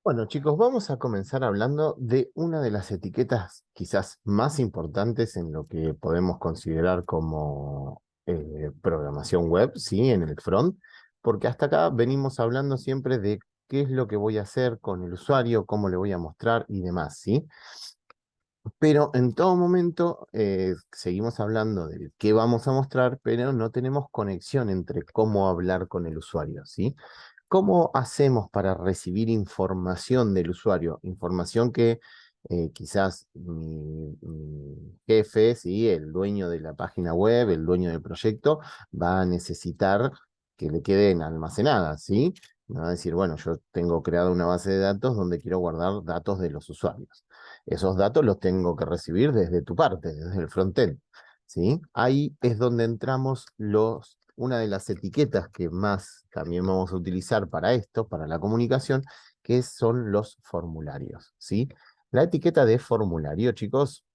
Bueno, chicos, vamos a comenzar hablando de una de las etiquetas quizás más importantes en lo que podemos considerar como programación web, ¿sí? En el front, porque hasta acá venimos hablando siempre de qué es lo que voy a hacer con el usuario, cómo le voy a mostrar y demás, ¿sí? Pero en todo momento seguimos hablando de qué vamos a mostrar, pero no tenemos conexión entre cómo hablar con el usuario, ¿sí? ¿Cómo hacemos para recibir información del usuario? Información que quizás mi jefe, ¿sí? El dueño de la página web, el dueño del proyecto, va a necesitar que le queden almacenadas, ¿sí? Me va a decir, bueno, yo tengo creada una base de datos donde quiero guardar datos de los usuarios. Esos datos los tengo que recibir desde tu parte, desde el frontend, ¿sí? Ahí es donde entramos una de las etiquetas que más también vamos a utilizar para esto, para la comunicación, que son los formularios, ¿sí? La etiqueta de formulario, chicos,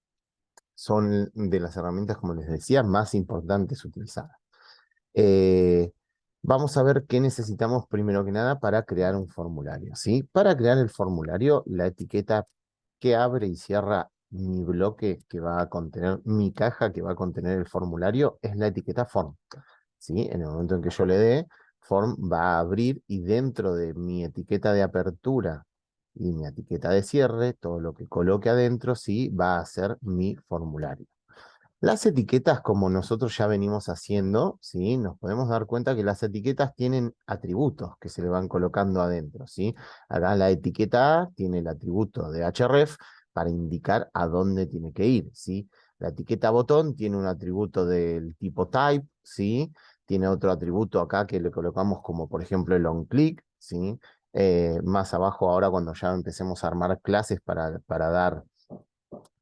son de las herramientas, como les decía, más importantes utilizadas. Eh, Vamos a ver qué necesitamos primero que nada para crear un formulario, ¿sí? Para crear el formulario, la etiqueta que abre y cierra mi bloque que va a contener, mi caja que va a contener el formulario, es la etiqueta form, ¿sí? En el momento en que yo le dé, form va a abrir y dentro de mi etiqueta de apertura y mi etiqueta de cierre, todo lo que coloque adentro, sí, va a ser mi formulario. Las etiquetas, como nosotros ya venimos haciendo, ¿sí? Nos podemos dar cuenta que las etiquetas tienen atributos que se le van colocando adentro, ¿sí? Acá la etiqueta A tiene el atributo de href para indicar a dónde tiene que ir, ¿sí? La etiqueta botón tiene un atributo del tipo type, ¿sí? Tiene otro atributo acá que le colocamos como, por ejemplo, el onClick, ¿sí? Más abajo, ahora cuando ya empecemos a armar clases para dar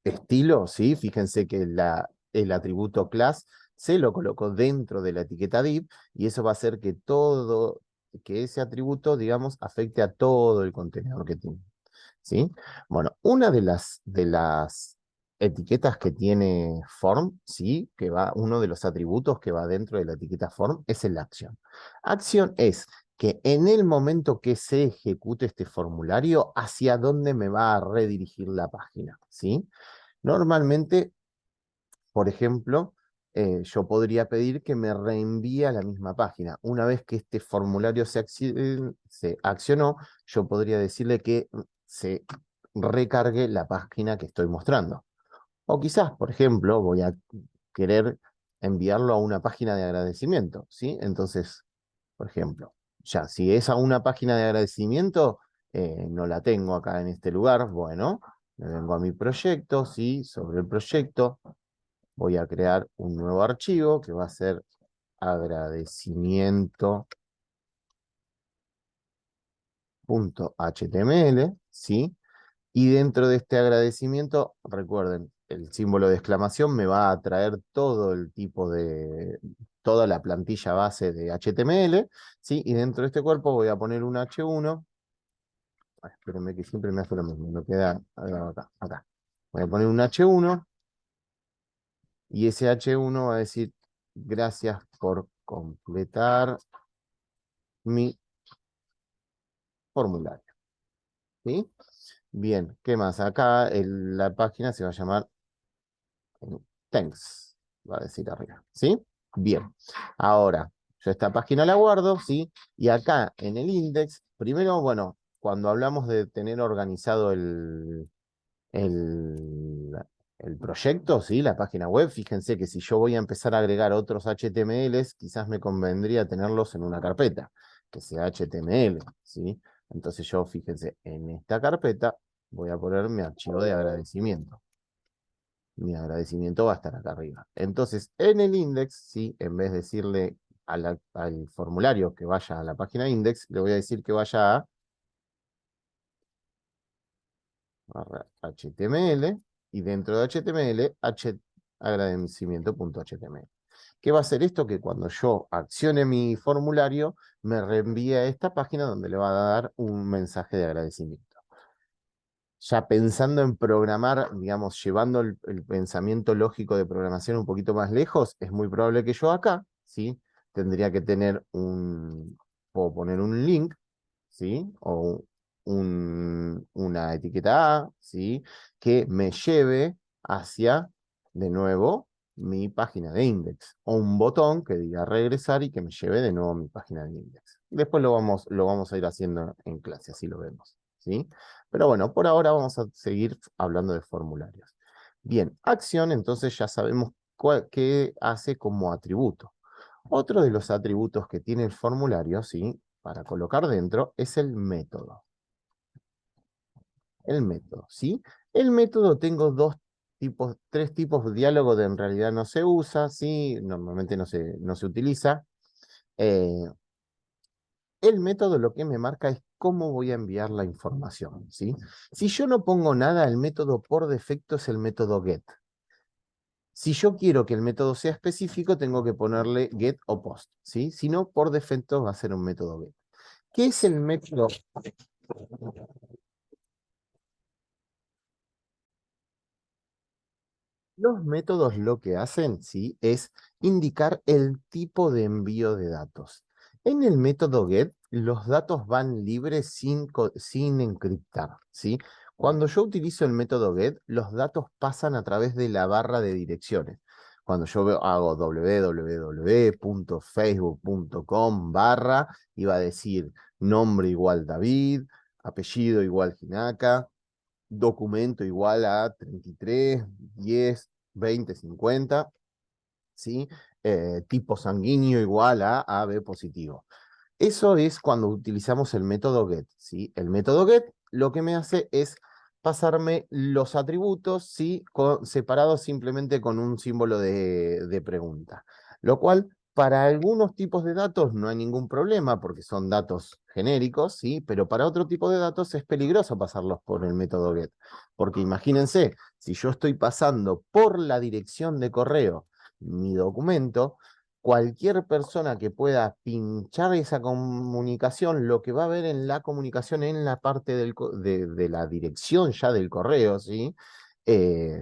estilo, ¿sí? Fíjense que el atributo class se lo colocó dentro de la etiqueta div y eso va a hacer que ese atributo, digamos, afecte a todo el contenedor que tiene, ¿sí? Bueno, una de las etiquetas que tiene form, ¿sí? Uno de los atributos que va dentro de la etiqueta form es el action. Acción es que en el momento que se ejecute este formulario, hacia dónde me va a redirigir la página, ¿sí? Normalmente, por ejemplo, yo podría pedir que me reenvíe a la misma página. Una vez que este formulario se accionó, yo podría decirle que se recargue la página que estoy mostrando. O quizás, por ejemplo, voy a querer enviarlo a una página de agradecimiento, ¿sí? Entonces, por ejemplo, ya, si es a una página de agradecimiento, no la tengo acá en este lugar, bueno, me vengo a mi proyecto, ¿sí? Sobre el proyecto voy a crear un nuevo archivo que va a ser agradecimiento.html, ¿sí? Y dentro de este agradecimiento, recuerden, el símbolo de exclamación me va a traer todo el tipo toda la plantilla base de HTML, ¿sí? Y dentro de este cuerpo voy a poner un H1. Ay, espérenme que siempre me hace lo mismo, me queda acá. Voy a poner un H1 y ese H1 va a decir gracias por completar mi formulario, ¿sí? Bien, ¿qué más? Acá la página se va a llamar Thanks, va a decir arriba, ¿sí? Bien, ahora yo esta página la guardo, ¿sí? Y acá en el index, primero, bueno, cuando hablamos de tener organizado el, el proyecto, ¿sí? La página web, fíjense que si yo voy a empezar a agregar otros HTMLs, quizás me convendría tenerlos en una carpeta, que sea HTML, ¿sí? Entonces yo, fíjense, en esta carpeta voy a poner mi archivo de agradecimiento. Mi agradecimiento va a estar acá arriba. Entonces, en el index, ¿sí? En vez de decirle al formulario que vaya a la página index, le voy a decir que vaya a barra HTML y dentro de HTML, agradecimiento.html. ¿Qué va a hacer esto? Que cuando yo accione mi formulario, me reenvíe a esta página donde le va a dar un mensaje de agradecimiento. Ya pensando en programar, digamos, llevando el pensamiento lógico de programación un poquito más lejos, es muy probable que yo acá, ¿sí? Tendría que tener puedo poner un link, ¿sí? O una etiqueta A, ¿sí? Que me lleve hacia, de nuevo, mi página de index. O un botón que diga regresar y que me lleve de nuevo a mi página de index. Después lo vamos a ir haciendo en clase, así lo vemos, ¿sí? Pero bueno, por ahora vamos a seguir hablando de formularios. Bien, acción, entonces ya sabemos qué hace como atributo. Otro de los atributos que tiene el formulario, ¿sí? Para colocar dentro, es el método. El método, ¿sí? El método tengo tres tipos de diálogo de en realidad no se usa, ¿sí? Normalmente no se utiliza. Eh, el método lo que me marca es cómo voy a enviar la información, ¿sí? Si yo no pongo nada, el método por defecto es el método get. Si yo quiero que el método sea específico, tengo que ponerle get o post, ¿sí? Si no, por defecto va a ser un método get. ¿Qué es el método? Los métodos lo que hacen, ¿sí? Es indicar el tipo de envío de datos. En el método get, los datos van libres sin encriptar, ¿sí? Cuando yo utilizo el método get, los datos pasan a través de la barra de direcciones. Cuando yo hago www.facebook.com barra, y va a decir nombre igual David, apellido igual Jinaka, documento igual a 33, 10, 20, 50, ¿sí? Tipo sanguíneo igual a AB positivo. Eso es cuando utilizamos el método get, ¿sí? El método get lo que me hace es pasarme los atributos, ¿sí? Separados simplemente con un símbolo de pregunta. Lo cual, para algunos tipos de datos no hay ningún problema porque son datos genéricos, ¿sí? Pero para otro tipo de datos es peligroso pasarlos por el método get. Porque imagínense, si yo estoy pasando por la dirección de correo mi documento, cualquier persona que pueda pinchar esa comunicación, lo que va a ver en la comunicación en la parte de la dirección ya del correo, ¿sí?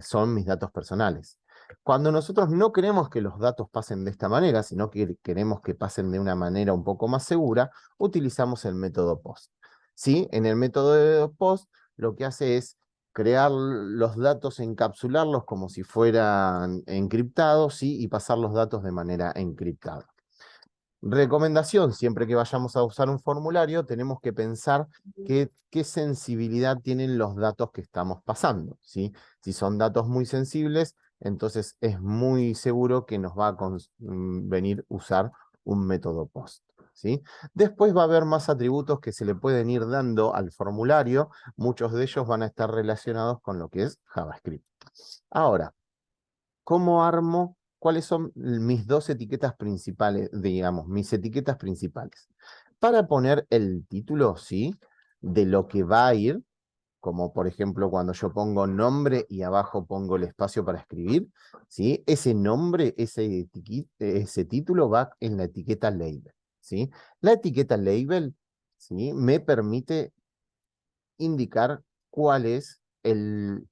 Son mis datos personales. Cuando nosotros no queremos que los datos pasen de esta manera, sino que queremos que pasen de una manera un poco más segura, utilizamos el método POST. ¿Sí? En el método de POST lo que hace es crear los datos, encapsularlos como si fueran encriptados, ¿sí? Y pasar los datos de manera encriptada. Recomendación, siempre que vayamos a usar un formulario, tenemos que pensar qué sensibilidad tienen los datos que estamos pasando, ¿sí? Si son datos muy sensibles, entonces es muy seguro que nos va a venir usar un método POST, ¿sí? Después va a haber más atributos que se le pueden ir dando al formulario, muchos de ellos van a estar relacionados con lo que es JavaScript. Ahora, ¿cómo armo? ¿Cuáles son mis dos etiquetas principales, digamos, mis etiquetas principales? Para poner el título, ¿sí? De lo que va a ir, como por ejemplo cuando yo pongo nombre y abajo pongo el espacio para escribir, ¿sí? Ese nombre, ese título va en la etiqueta label, ¿sí? La etiqueta label, ¿sí? Me permite indicar cuál es el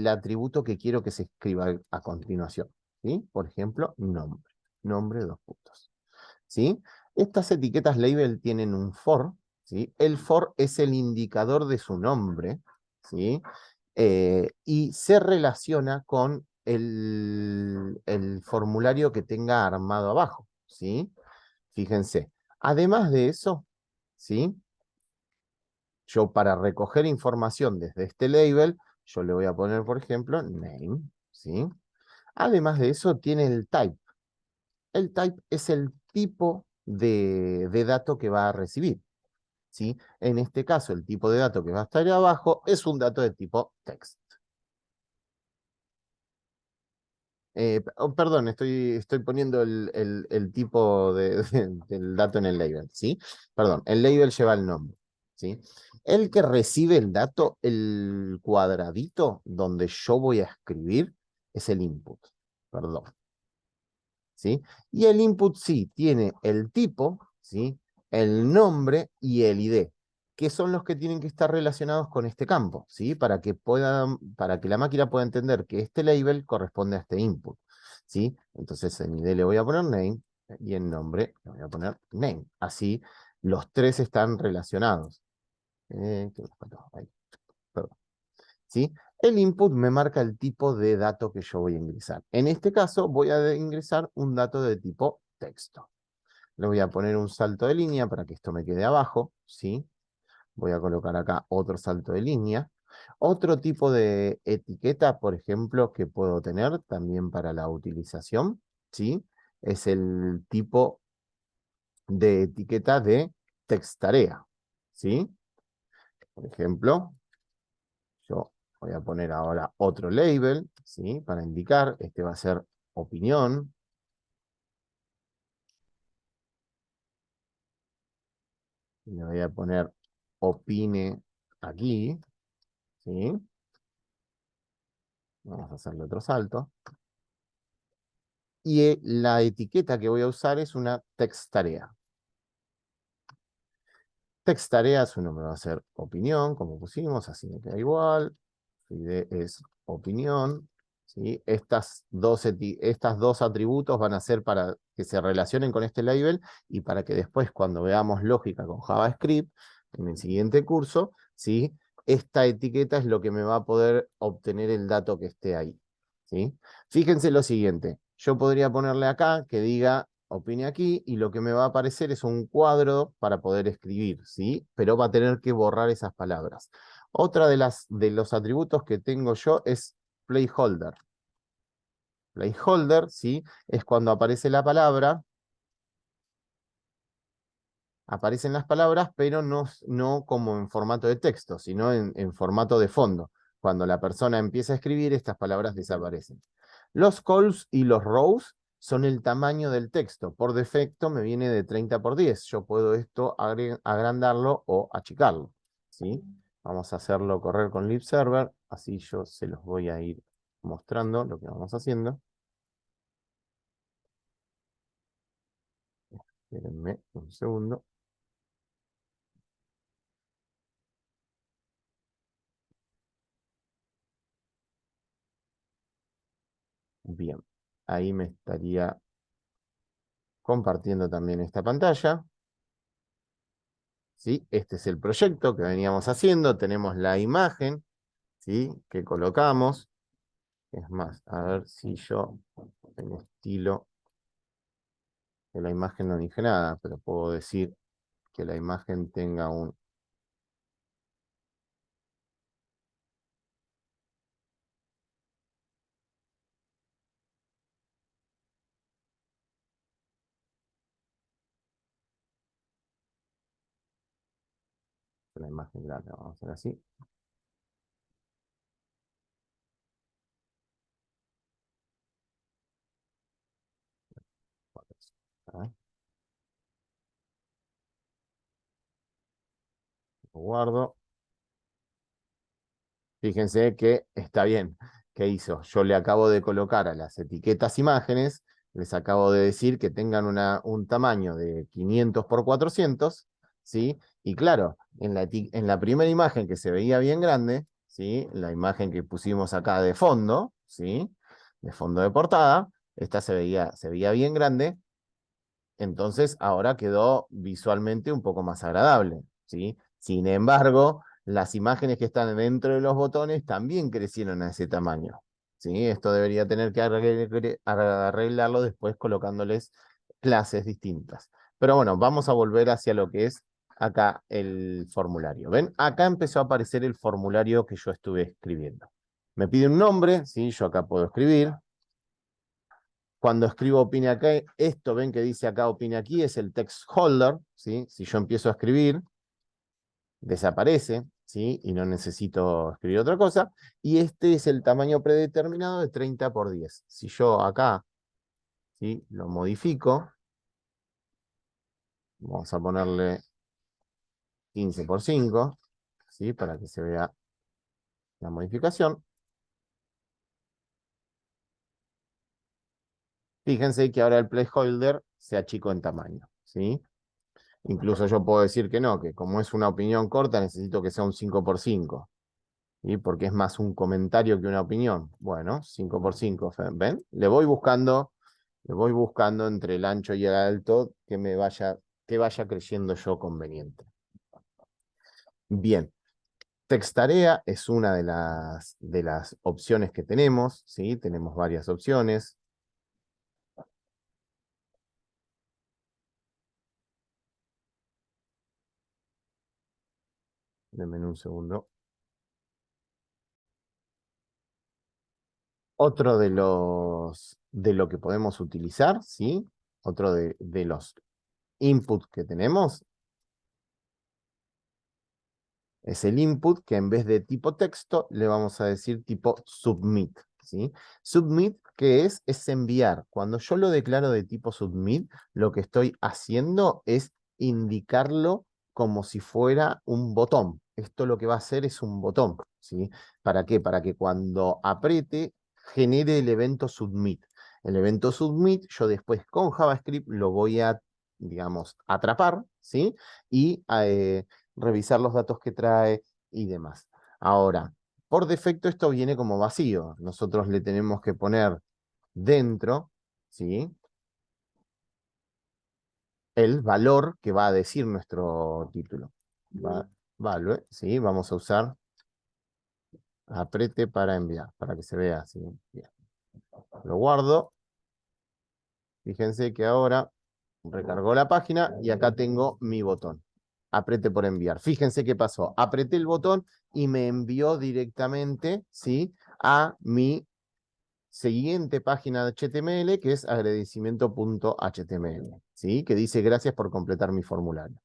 atributo que quiero que se escriba a continuación, ¿sí? Por ejemplo, nombre, nombre, dos puntos, ¿sí? Estas etiquetas label tienen un for, ¿sí? El for es el indicador de su nombre, ¿sí? Y se relaciona con el formulario que tenga armado abajo, ¿sí? Fíjense. Además de eso, ¿sí? Yo para recoger información desde este label, yo le voy a poner, por ejemplo, name, ¿sí? Además de eso, tiene el type. El type es el tipo de dato que va a recibir, ¿sí? En este caso, el tipo de dato que va a estar ahí abajo es un dato de tipo text. Perdón, estoy poniendo el tipo del dato en el label, ¿sí? Perdón, el label lleva el nombre, ¿sí? El que recibe el dato, el cuadradito donde yo voy a escribir, es el input, perdón, ¿sí? Y el input sí tiene el tipo, ¿sí? El nombre y el ID, que son los que tienen que estar relacionados con este campo, ¿sí? Para que la máquina pueda entender que este label corresponde a este input, ¿sí? Entonces en ID le voy a poner name y en nombre le voy a poner name. Así los tres están relacionados. ¿Qué me faltó? Ahí, perdón. ¿Sí? El input me marca el tipo de dato que yo voy a ingresar. En este caso voy a ingresar un dato de tipo texto. Le voy a poner un salto de línea para que esto me quede abajo, ¿sí? Voy a colocar acá otro salto de línea. Otro tipo de etiqueta, por ejemplo, que puedo tener también para la utilización, ¿sí? Es el tipo de etiqueta de textarea, ¿sí? Por ejemplo, yo voy a poner ahora otro label, ¿sí? Para indicar, este va a ser opinión. Y le voy a poner opine aquí, ¿sí? Vamos a hacerle otro salto. Y la etiqueta que voy a usar es una textarea. Textarea, su nombre va a ser opinión, como pusimos, así me queda igual. Fide es opinión. ¿Sí? Estas dos atributos van a ser para que se relacionen con este label y para que después, cuando veamos lógica con JavaScript, en el siguiente curso, ¿sí? Esta etiqueta es lo que me va a poder obtener el dato que esté ahí. ¿Sí? Fíjense lo siguiente, yo podría ponerle acá que diga opine aquí y lo que me va a aparecer es un cuadro para poder escribir, ¿sí? Pero va a tener que borrar esas palabras. Otra de los atributos que tengo yo es placeholder. Placeholder, ¿sí? Es cuando aparece la palabra, aparecen las palabras, pero no como en formato de texto, sino en formato de fondo. Cuando la persona empieza a escribir, estas palabras desaparecen. Los calls y los rows son el tamaño del texto. Por defecto me viene de 30 por 10. Yo puedo esto agrandarlo o achicarlo, ¿sí? Vamos a hacerlo correr con lib server, así yo se los voy a ir mostrando lo que vamos haciendo. Espérenme un segundo. Bien, ahí me estaría compartiendo también esta pantalla. ¿Sí? Este es el proyecto que veníamos haciendo. Tenemos la imagen, ¿sí? Que colocamos. Es más, a ver si yo en estilo de la imagen no dije nada, pero puedo decir que la imagen tenga un... La imagen grande, vamos a hacer así. A ver, lo guardo. Fíjense que está bien. ¿Qué hizo? Yo le acabo de colocar a las etiquetas imágenes, les acabo de decir que tengan un tamaño de 500 por 400, ¿sí? Y claro, en la primera imagen que se veía bien grande, ¿sí? La imagen que pusimos acá de fondo, ¿sí? De fondo de portada, esta se veía bien grande, entonces ahora quedó visualmente un poco más agradable, ¿sí? Sin embargo, las imágenes que están dentro de los botones también crecieron a ese tamaño, ¿sí? Esto debería tener que arreglarlo después colocándoles clases distintas. Pero bueno, vamos a volver hacia lo que es acá el formulario. ¿Ven? Acá empezó a aparecer el formulario que yo estuve escribiendo. Me pide un nombre, ¿sí? Yo acá puedo escribir. Cuando escribo opine acá, esto ven que dice acá opine aquí, es el text holder, ¿sí? Si yo empiezo a escribir, desaparece, ¿sí? Y no necesito escribir otra cosa. Y este es el tamaño predeterminado de 30 por 10. Si yo acá, ¿sí? Lo modifico, vamos a ponerle 15 por 5, ¿sí? Para que se vea la modificación. Fíjense que ahora el placeholder se achicó en tamaño, ¿sí? Incluso yo puedo decir que no, que como es una opinión corta, necesito que sea un 5 por 5. ¿Sí? Porque es más un comentario que una opinión. Bueno, 5 por 5, ¿ven? Le voy buscando entre el ancho y el alto que vaya creyendo yo conveniente. Bien, Textarea es una de las opciones que tenemos, ¿sí? Tenemos varias opciones. Denme un segundo. Otro de lo que podemos utilizar, ¿sí? Otro de los inputs que tenemos es el input que en vez de tipo texto le vamos a decir tipo submit, ¿sí? Submit, ¿qué es? Es enviar. Cuando yo lo declaro de tipo submit, lo que estoy haciendo es indicarlo como si fuera un botón. Esto lo que va a hacer es un botón, ¿sí? ¿Para qué? Para que cuando apriete genere el evento submit. El evento submit, yo después con JavaScript lo voy a, digamos, atrapar, ¿sí? Y revisar los datos que trae y demás. Ahora, por defecto esto viene como vacío. Nosotros le tenemos que poner dentro, ¿sí? El valor que va a decir nuestro título. Value, ¿sí? Vamos a usar aprete para enviar, para que se vea así. Bien. Lo guardo. Fíjense que ahora recargó la página y acá tengo mi botón. Aprete por enviar. Fíjense qué pasó. Apreté el botón y me envió directamente, ¿sí? A mi siguiente página de HTML, que es agradecimiento.html, ¿sí? Que dice gracias por completar mi formulario.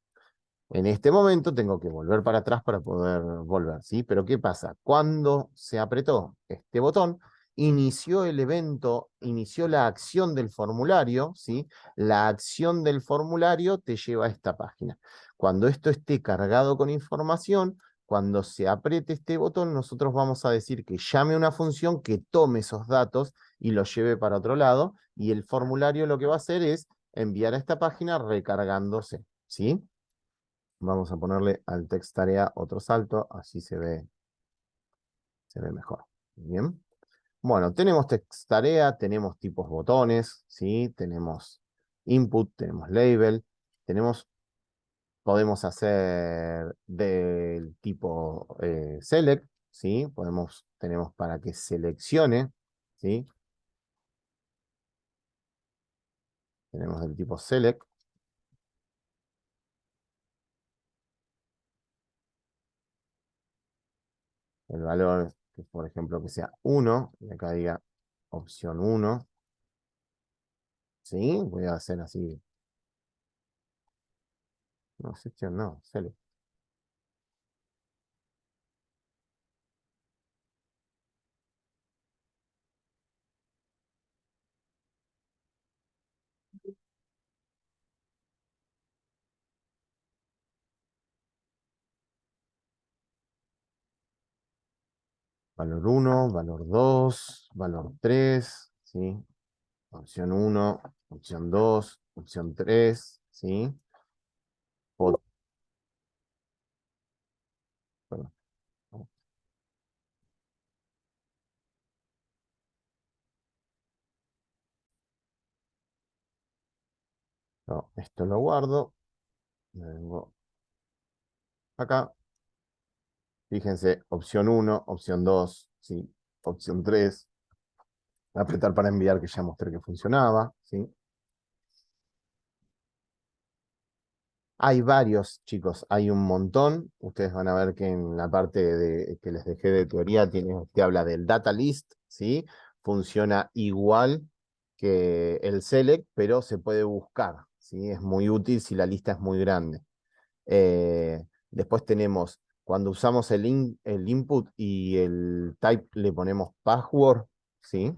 En este momento tengo que volver para atrás para poder volver, ¿sí? Pero ¿qué pasa? Cuando se apretó este botón, inició el evento, inició la acción del formulario, ¿sí? La acción del formulario te lleva a esta página. Cuando esto esté cargado con información, cuando se apriete este botón, nosotros vamos a decir que llame una función que tome esos datos y los lleve para otro lado, y el formulario lo que va a hacer es enviar a esta página recargándose, ¿sí? Vamos a ponerle al text tarea otro salto, así se ve mejor. Bien. Bueno, tenemos text tarea, tenemos tipos botones, ¿sí? Tenemos input, tenemos label, tenemos, podemos hacer del tipo select, ¿sí? Tenemos para que seleccione, ¿sí? Tenemos del tipo select, el valor, que por ejemplo que sea 1, y acá diga opción 1, ¿sí? Voy a hacer así. No, sección no, select. Valor 1, valor 2, valor 3, ¿sí? Opción 1, opción 2, opción 3, ¿sí? O- perdón, no, esto lo guardo, me vengo acá, fíjense, opción 1, opción 2, ¿sí? Opción 3, apretar para enviar que ya mostré que funcionaba, ¿sí? Hay varios, chicos, hay un montón. Ustedes van a ver que en la parte que les dejé de teoría te habla del data list, ¿sí? Funciona igual que el select, pero se puede buscar, ¿sí? Es muy útil si la lista es muy grande. Después tenemos, cuando usamos el input y el type le ponemos password, ¿sí?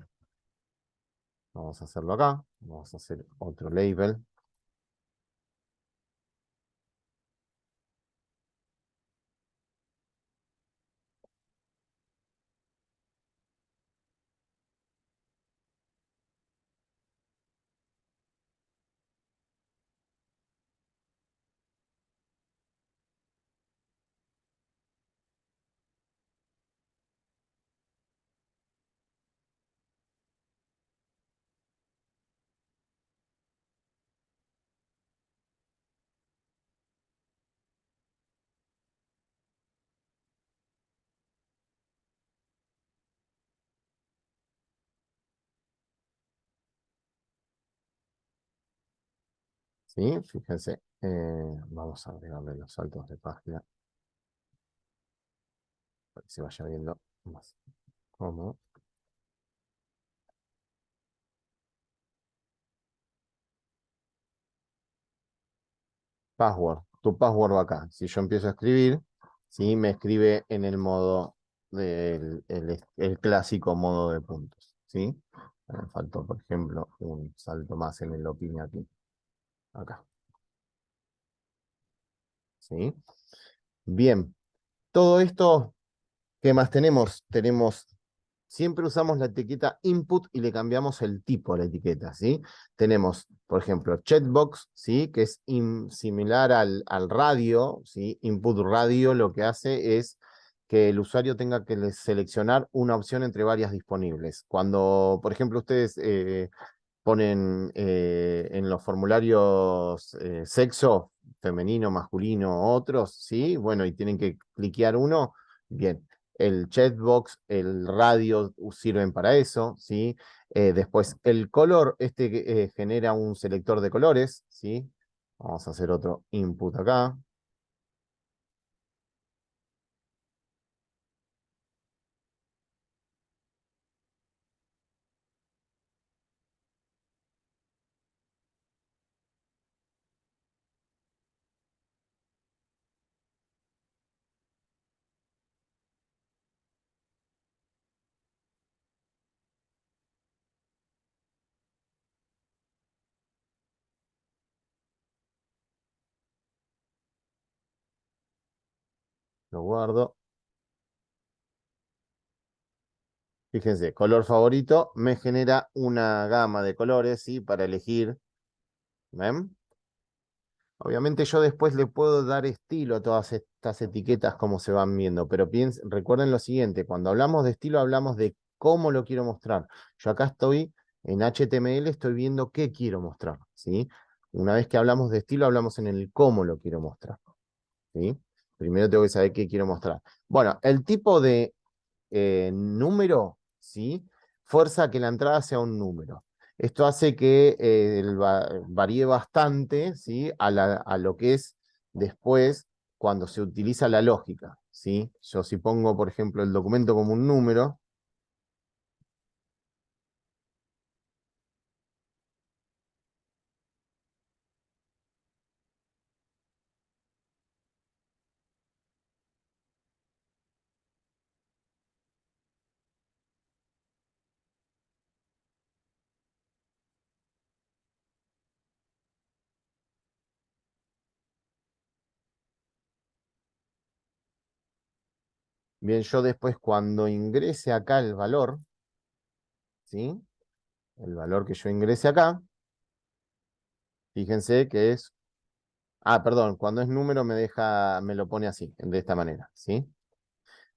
Vamos a hacerlo acá. Vamos a hacer otro label. ¿sí? Fíjense, vamos a agregarle los saltos de página para que se vaya viendo más cómodo. Password, tu password va acá. Si yo empiezo a escribir, ¿sí? Me escribe en el modo el clásico modo de puntos, ¿sí? Me faltó, por ejemplo, un salto más en el opinion aquí, acá, ¿sí? Bien, todo esto, ¿qué más tenemos? Siempre usamos la etiqueta input y le cambiamos el tipo a la etiqueta, ¿sí? Tenemos, por ejemplo, checkbox, ¿sí? Que es similar al radio, ¿sí? Input radio lo que hace es que el usuario tenga que seleccionar una opción entre varias disponibles. Cuando, por ejemplo, ustedes ponen en los formularios sexo, femenino, masculino, otros, ¿sí? Bueno, y tienen que cliquear uno, bien. El chatbox, el radio sirven para eso, ¿sí? Después, el color, genera un selector de colores, ¿sí? Vamos a hacer otro input acá. Lo guardo. Fíjense, color favorito me genera una gama de colores, ¿sí? Para elegir. ¿Ven? Obviamente yo después le puedo dar estilo a todas estas etiquetas como se van viendo, pero recuerden lo siguiente, cuando hablamos de estilo hablamos de cómo lo quiero mostrar. Yo acá estoy en HTML, estoy viendo qué quiero mostrar, ¿sí? Una vez que hablamos de estilo, hablamos en el cómo lo quiero mostrar, ¿sí? Primero tengo que saber qué quiero mostrar. Bueno, el tipo de número, ¿sí? Fuerza a que la entrada sea un número. Esto hace que varíe bastante, ¿sí? A lo que es después cuando se utiliza la lógica, ¿sí? Yo si pongo, por ejemplo, el documento como un número, bien, yo después cuando ingrese acá el valor, ¿sí? El valor que yo ingrese acá, fíjense que es, perdón, cuando es número me lo pone así, de esta manera, ¿sí?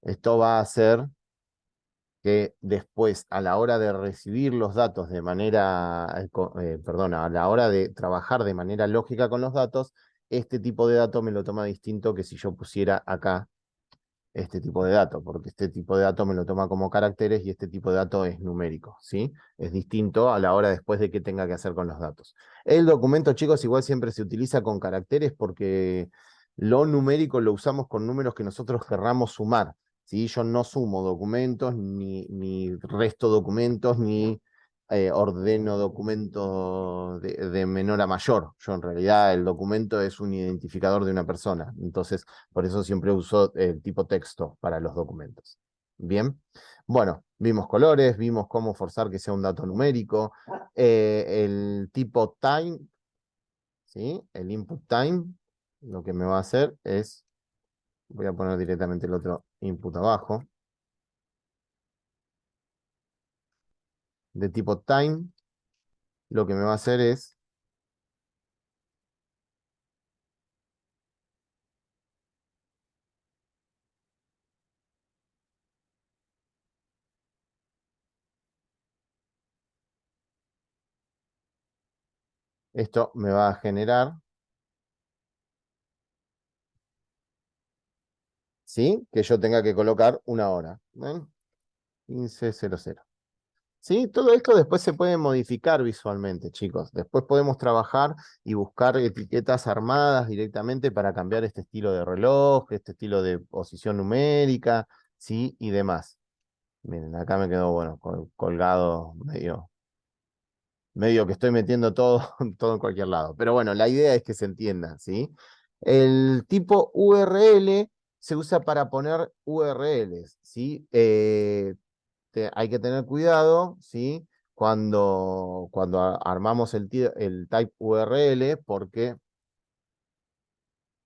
Esto va a hacer que después, a la hora de recibir los datos de manera, perdón, a la hora de trabajar de manera lógica con los datos, este tipo de dato me lo toma distinto que si yo pusiera acá este tipo de dato, porque este tipo de dato me lo toma como caracteres y este tipo de dato es numérico, ¿sí? Es distinto a la hora después de qué tenga que hacer con los datos. El documento, chicos, igual siempre se utiliza con caracteres porque lo numérico lo usamos con números que nosotros querramos sumar, ¿sí? Yo no sumo documentos, ni resto documentos, ni ordeno documentos de menor a mayor. Yo en realidad el documento es un identificador de una persona, entonces por eso siempre uso el tipo texto para los documentos. Bien, bueno, vimos colores, vimos cómo forzar que sea un dato numérico, el tipo time, ¿sí? El input time, lo que me va a hacer es, voy a poner directamente el otro input abajo, de tipo time, lo que me va a hacer es, esto me va a generar, ¿sí? Que yo tenga que colocar una hora, ¿ven? 15:00. ¿Sí? Todo esto después se puede modificar visualmente, chicos. Después podemos trabajar y buscar etiquetas armadas directamente para cambiar este estilo de reloj, este estilo de posición numérica, ¿sí? Y demás. Miren, acá me quedó, bueno, colgado medio que estoy metiendo todo, todo en cualquier lado. Pero bueno, la idea es que se entienda, ¿sí? El tipo URL se usa para poner URLs, ¿sí? Hay que tener cuidado, ¿sí? Cuando armamos el type URL, porque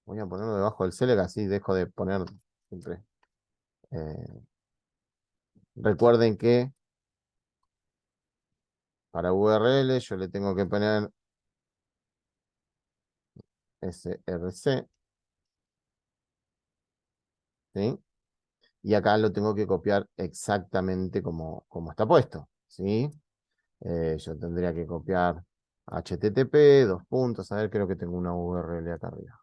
voy a ponerlo debajo del select, así dejo de poner siempre. eh, Recuerden que para URL yo le tengo que poner src, ¿sí? Y acá lo tengo que copiar exactamente como está puesto, ¿sí? Yo tendría que copiar HTTP, dos puntos, a ver, creo que tengo una URL acá arriba.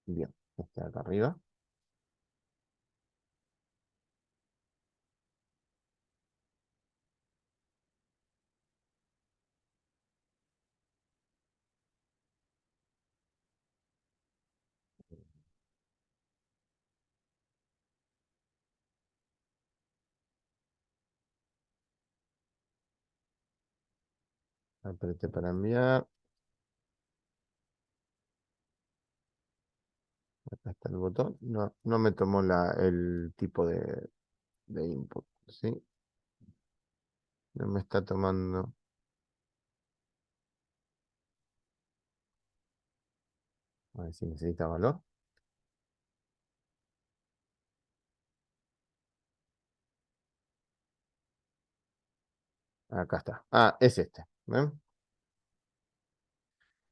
Bien, este de acá arriba. Apreté para enviar. Acá está el botón. No, no me tomó el tipo de input, ¿sí? No me está tomando. A ver si necesita valor. Acá está. Ah, es este. ¿Ven?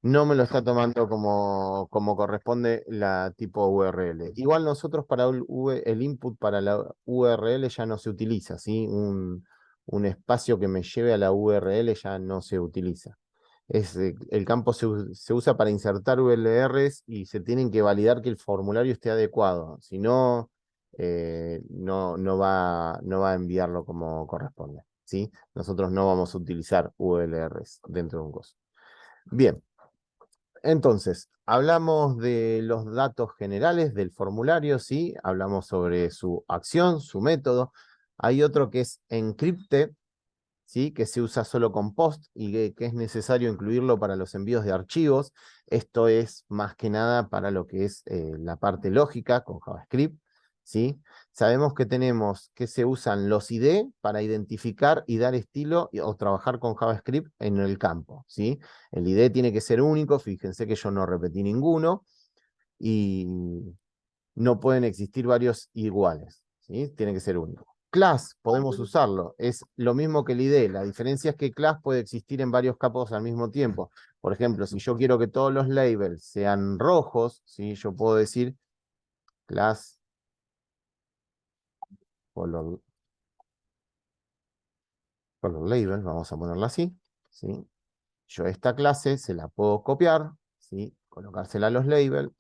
No me lo está tomando como corresponde la tipo URL. Igual nosotros para el input para la URL ya no se utiliza, ¿sí? Un espacio que me lleve a la URL ya no se utiliza. El campo se usa para insertar URLs y se tienen que validar que el formulario esté adecuado. Si no, no va a enviarlo como corresponde, ¿sí? Nosotros no vamos a utilizar URLs dentro de un coso. Bien. Entonces, hablamos de los datos generales del formulario, ¿sí? Hablamos sobre su acción, su método. Hay otro que es encrypted, ¿sí? Que se usa solo con POST y que es necesario incluirlo para los envíos de archivos. Esto es más que nada para lo que es la parte lógica con JavaScript, ¿sí? Sabemos que tenemos que se usan los ID para identificar y dar estilo o trabajar con JavaScript en el campo, ¿sí? El ID tiene que ser único, fíjense que yo no repetí ninguno y no pueden existir varios iguales, ¿sí? Tiene que ser único. Class, podemos usarlo, es lo mismo que el ID, la diferencia es que class puede existir en varios capos al mismo tiempo. Por ejemplo, si yo quiero que todos los labels sean rojos, ¿sí? Yo puedo decir class color, color label, vamos a ponerlo así, ¿sí? Yo esta clase se la puedo copiar, ¿sí? Colocársela a los labels.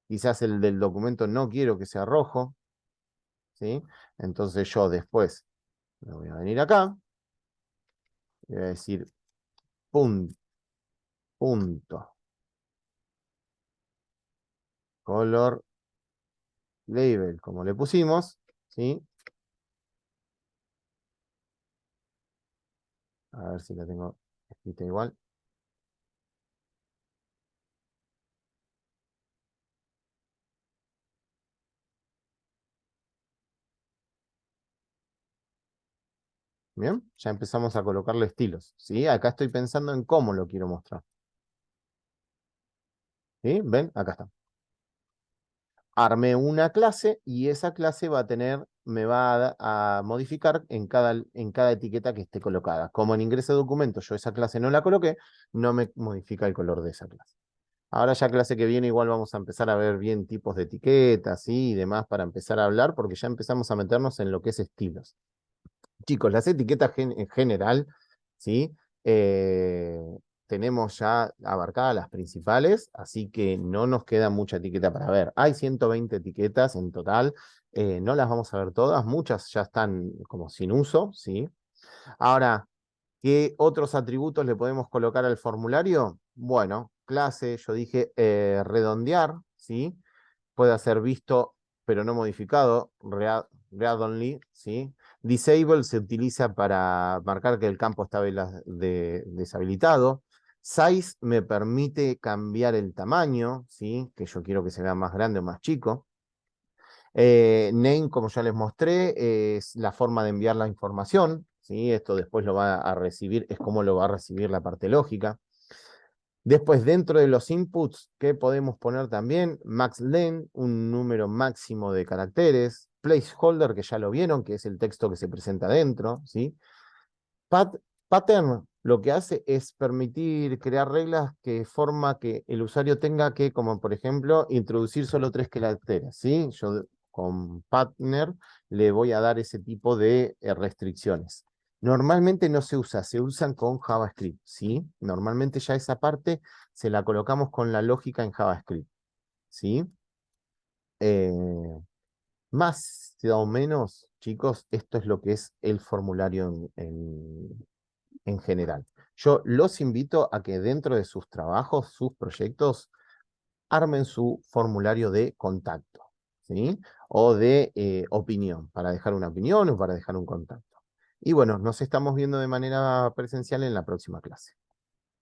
Quizás el del documento no quiero que sea rojo, ¿sí? Entonces yo después me voy a venir acá y voy a decir punto color label, como le pusimos, ¿sí? A ver si la tengo escrita igual. Bien, ya empezamos a colocarle estilos, ¿sí? Acá estoy pensando en cómo lo quiero mostrar, ¿sí? ¿Ven? Acá está. Armé una clase y esa clase va a tener, me va a modificar en cada etiqueta que esté colocada. Como en ingreso de documentos yo esa clase no la coloqué, no me modifica el color de esa clase. Ahora ya clase que viene igual vamos a empezar a ver bien tipos de etiquetas, ¿sí? Y demás para empezar a hablar, porque ya empezamos a meternos en lo que es estilos. Chicos, las etiquetas en general, ¿sí? Eh, tenemos ya abarcadas las principales, así que no nos queda mucha etiqueta para ver. Hay 120 etiquetas en total, no las vamos a ver todas, muchas ya están como sin uso, ¿sí? Ahora, ¿qué otros atributos le podemos colocar al formulario? Bueno, clase, yo dije redondear, ¿sí? Puede ser visto pero no modificado, read only, ¿sí? Disable se utiliza para marcar que el campo está deshabilitado. Size me permite cambiar el tamaño, ¿sí? Que yo quiero que se vea más grande o más chico. Name, como ya les mostré, es la forma de enviar la información, ¿sí? Esto después lo va a recibir, es como lo va a recibir la parte lógica. Después, dentro de los inputs, ¿qué podemos poner también? Max len, un número máximo de caracteres. Placeholder, que ya lo vieron, que es el texto que se presenta dentro, ¿sí? Pat Pattern lo que hace es permitir crear reglas que forma que el usuario tenga que, como por ejemplo, introducir solo 3 caracteres, ¿sí? Yo con Partner le voy a dar ese tipo de restricciones. Normalmente no se usa, se usan con JavaScript, ¿sí? Normalmente ya esa parte se la colocamos con la lógica en JavaScript, ¿sí? Eh, más o menos, chicos, esto es lo que es el formulario en general. Yo los invito a que dentro de sus trabajos, sus proyectos, armen su formulario de contacto, ¿sí? O de opinión, para dejar una opinión o para dejar un contacto. Y bueno, nos estamos viendo de manera presencial en la próxima clase.